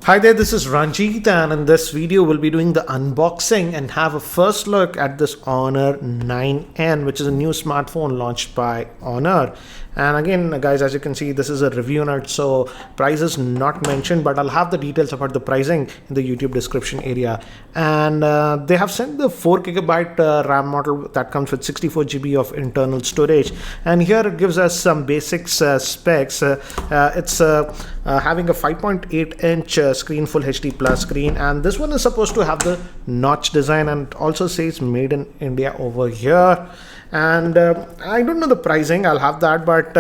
Hi there, this is Ranjit, and in this video we'll be doing the unboxing and have a first look at this Honor 9N, which is a new smartphone launched by Honor. And again guys, as you can see, this is a review note, so price is not mentioned, but I'll have the details about the pricing in the YouTube description area. And they have sent the 4GB RAM model that comes with 64GB of internal storage, and here it gives us some basics specs. It's having a 5.8-inch screen, full HD plus screen, and this one is supposed to have the notch design, and it also says made in India over here. And I don't know the pricing, I'll have that, but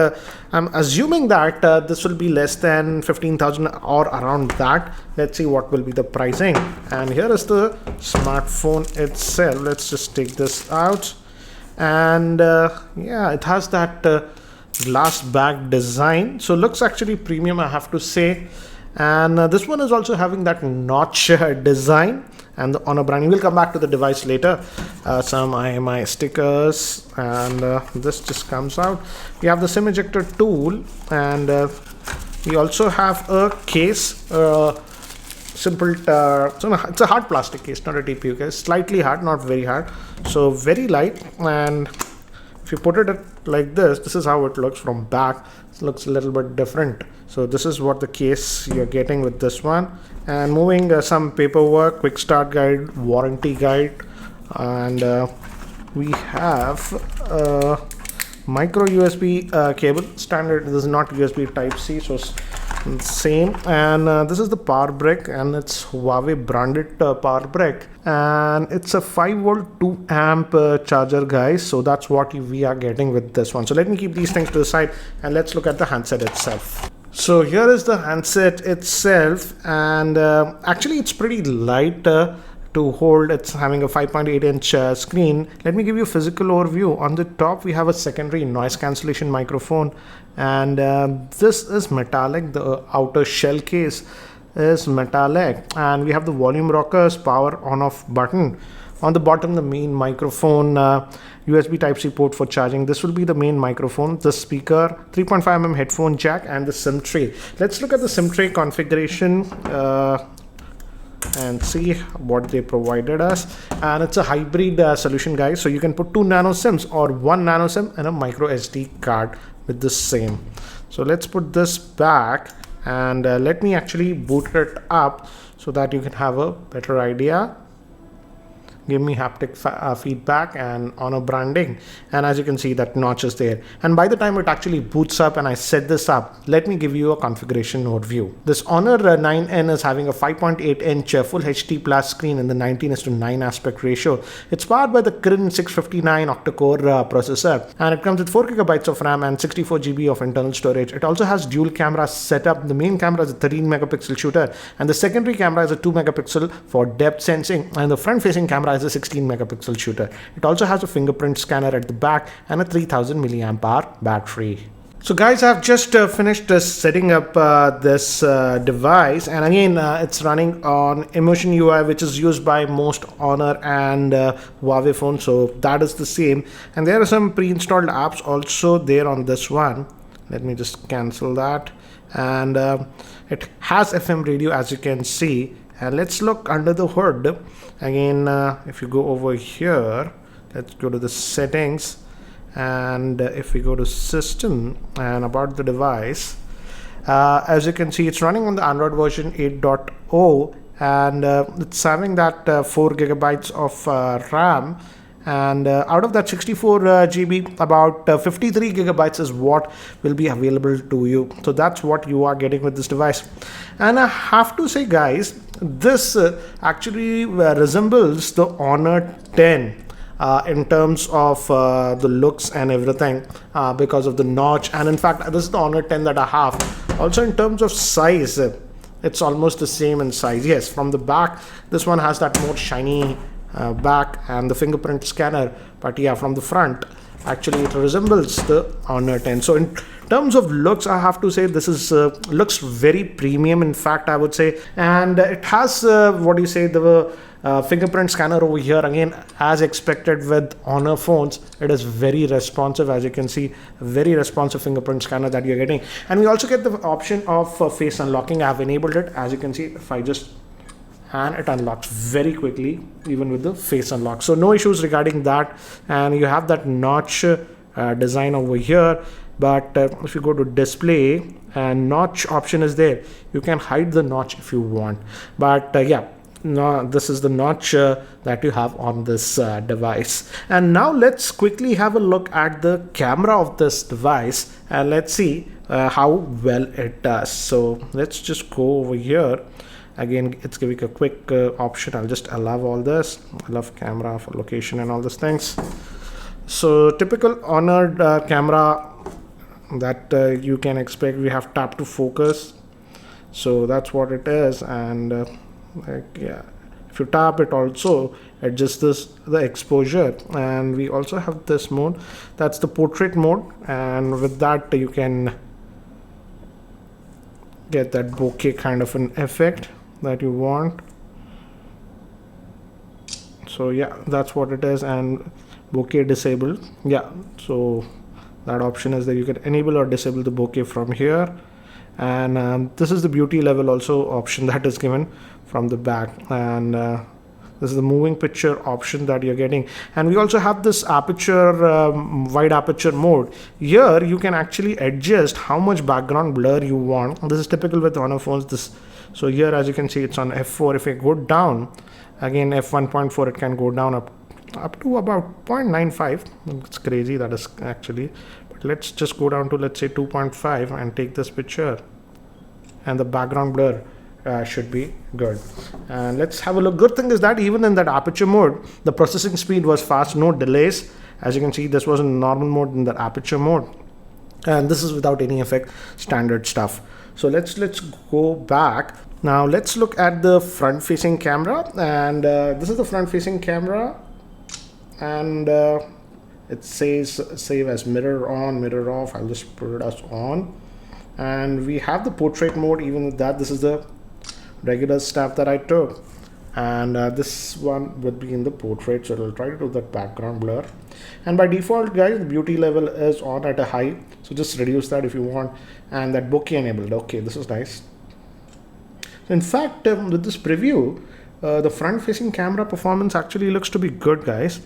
I'm assuming that this will be less than 15,000 or around that. Let's see what will be the pricing. And here is the smartphone itself. Let's just take this out, and yeah, it has that glass back design, so looks actually premium, I have to say. And this one is also having that notch design and the Honor branding. We'll come back to the device later. Some IMI stickers, and this just comes out. We have the SIM ejector tool, and we also have a case, simple so no, it's a hard plastic case, not a TPU case, slightly hard, not very hard, so very light. And if you put it like this is how it looks from back. It looks a little bit different. So this is what the case you're getting with this one. And moving some paperwork, quick start guide, warranty guide, and we have micro USB cable, standard. This is not USB type C, so same. And this is the power brick, and it's Huawei branded power brick, and it's a 5V 2A charger, guys. So that's what we are getting with this one. So let me keep these things to the side and let's look at the handset itself. So here is the handset itself, and actually it's pretty light to hold. It's having a 5.8-inch screen. Let me give you a physical overview. On the top we have a secondary noise cancellation microphone, and this is metallic. The outer shell case is metallic, and we have the volume rockers, power on off button. On the bottom, the main microphone, USB Type-C port for charging. This will be the main microphone, the speaker, 3.5mm headphone jack, and the SIM tray. Let's look at the SIM tray configuration and see what they provided us. And it's a hybrid solution, guys, so you can put 2 nano SIMs or 1 nano SIM and a micro SD card with the same. So let's put this back, and let me actually boot it up so that you can have a better idea. Give me haptic feedback and Honor branding, and as you can see, that notch is there. And by the time it actually boots up and I set this up, let me give you a configuration overview. This Honor 9N is having a 5.8-inch full HD plus screen in the 19:9 aspect ratio. It's powered by the Kirin 659 octa-core processor, and it comes with 4GB of RAM and 64GB of internal storage. It also has dual camera setup. The main camera is a 13-megapixel shooter, and the secondary camera is a 2-megapixel for depth sensing, and the front-facing camera is a 16-megapixel shooter. It also has a fingerprint scanner at the back and a 3000 milliamp hour battery. So guys, I've just finished setting up this device, and again it's running on Emotion UI, which is used by most Honor and Huawei phones, so that is the same. And there are some pre-installed apps also there on this one. Let me just cancel that. And it has FM radio, as you can see. And let's look under the hood again. If you go over here, let's go to the settings, and if we go to system and about the device, as you can see, it's running on the Android version 8.0, and it's having that 4GB of RAM. And out of that 64GB, about 53GB is what will be available to you. So that's what you are getting with this device. And I have to say, guys, this actually resembles the Honor 10 in terms of the looks and everything, because of the notch. And in fact, this is the Honor 10 that I have. Also in terms of size, it's almost the same in size. Yes, from the back, this one has that more shiny back and the fingerprint scanner, but yeah, from the front actually it resembles the Honor 10. So in terms of looks, I have to say this is looks very premium, in fact, I would say. And it has what do you say, the fingerprint scanner over here. Again, as expected with Honor phones, it is very responsive. As you can see, a very responsive fingerprint scanner that you're getting. And we also get the option of face unlocking. I have enabled it. As you can see, if I just, and it unlocks very quickly even with the face unlock, so no issues regarding that. And you have that notch design over here, but if you go to display, and notch option is there, you can hide the notch if you want. But yeah, no, this is the notch that you have on this device. And now let's quickly have a look at the camera of this device, and let's see how well it does. So let's just go over here. Again, it's giving a quick option. I'll just allow all this. I love camera for location and all these things. So typical Honor camera that you can expect. We have tap to focus, so that's what it is. And yeah, if you tap, it also adjusts the exposure. And we also have this mode, that's the portrait mode, and with that you can get that bokeh kind of an effect that you want. So yeah, that's what it is. And bokeh disabled, yeah, so that option is that you can enable or disable the bokeh from here. And this is the beauty level also option that is given from the back. And this is the moving picture option that you're getting. And we also have this aperture, wide aperture mode. Here you can actually adjust how much background blur you want. This is typical with Honor phones. So here, as you can see, it's on f4. If I go down, again f1.4, it can go down up to about 0.95. It's crazy, that is actually. But let's just go down to, let's say, 2.5 and take this picture, and the background blur should be good. And let's have a look. Good thing is that even in that aperture mode, the processing speed was fast, no delays. As you can see, this was in normal mode in the aperture mode, and this is without any effect, standard stuff. So let's go back. Now let's look at the front facing camera. And this is the front facing camera, and it says save as mirror on, mirror off. I'll just put it as on. And we have the portrait mode. Even with that, this is the regular stuff that I took, and this one would be in the portrait, so it'll try to do that background blur. And by default, guys, the beauty level is on at a high, so just reduce that if you want. And that bokeh enabled. Okay, this is nice. In fact, with this preview, the front facing camera performance actually looks to be good, guys.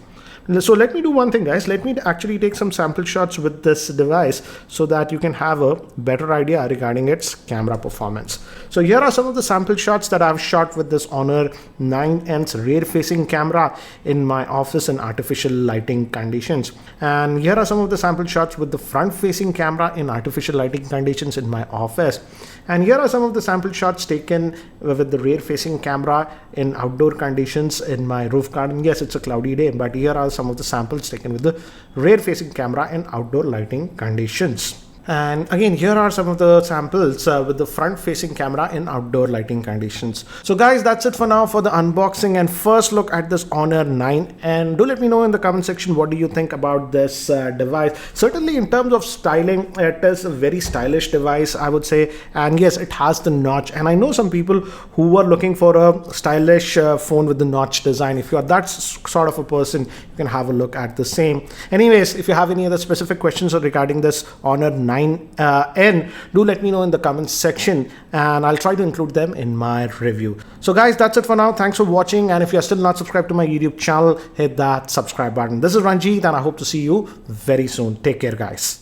So let me do one thing, guys. Let me actually take some sample shots with this device so that you can have a better idea regarding its camera performance. So here are some of the sample shots that I've shot with this Honor 9N's rear facing camera in my office in artificial lighting conditions. And here are some of the sample shots with the front facing camera in artificial lighting conditions in my office. And here are some of the sample shots taken with the rear facing camera in outdoor conditions in my roof garden. Yes, it's a cloudy day, but here are some of the samples taken with the rear facing camera in outdoor lighting conditions. And again, here are some of the samples with the front facing camera in outdoor lighting conditions. So guys, that's it for now for the unboxing and first look at this Honor 9. And do let me know in the comment section, what do you think about this device? Certainly in terms of styling, it is a very stylish device, I would say. And yes, it has the notch. And I know some people who are looking for a stylish phone with the notch design. If you are that sort of a person, you can have a look at the same. Anyways, if you have any other specific questions regarding this Honor 9N, do let me know in the comments section and I'll try to include them in my review. So guys, that's it for now. Thanks for watching, and if you're still not subscribed to my YouTube channel, hit that subscribe button. This is Ranjit and I hope to see you very soon. Take care, guys.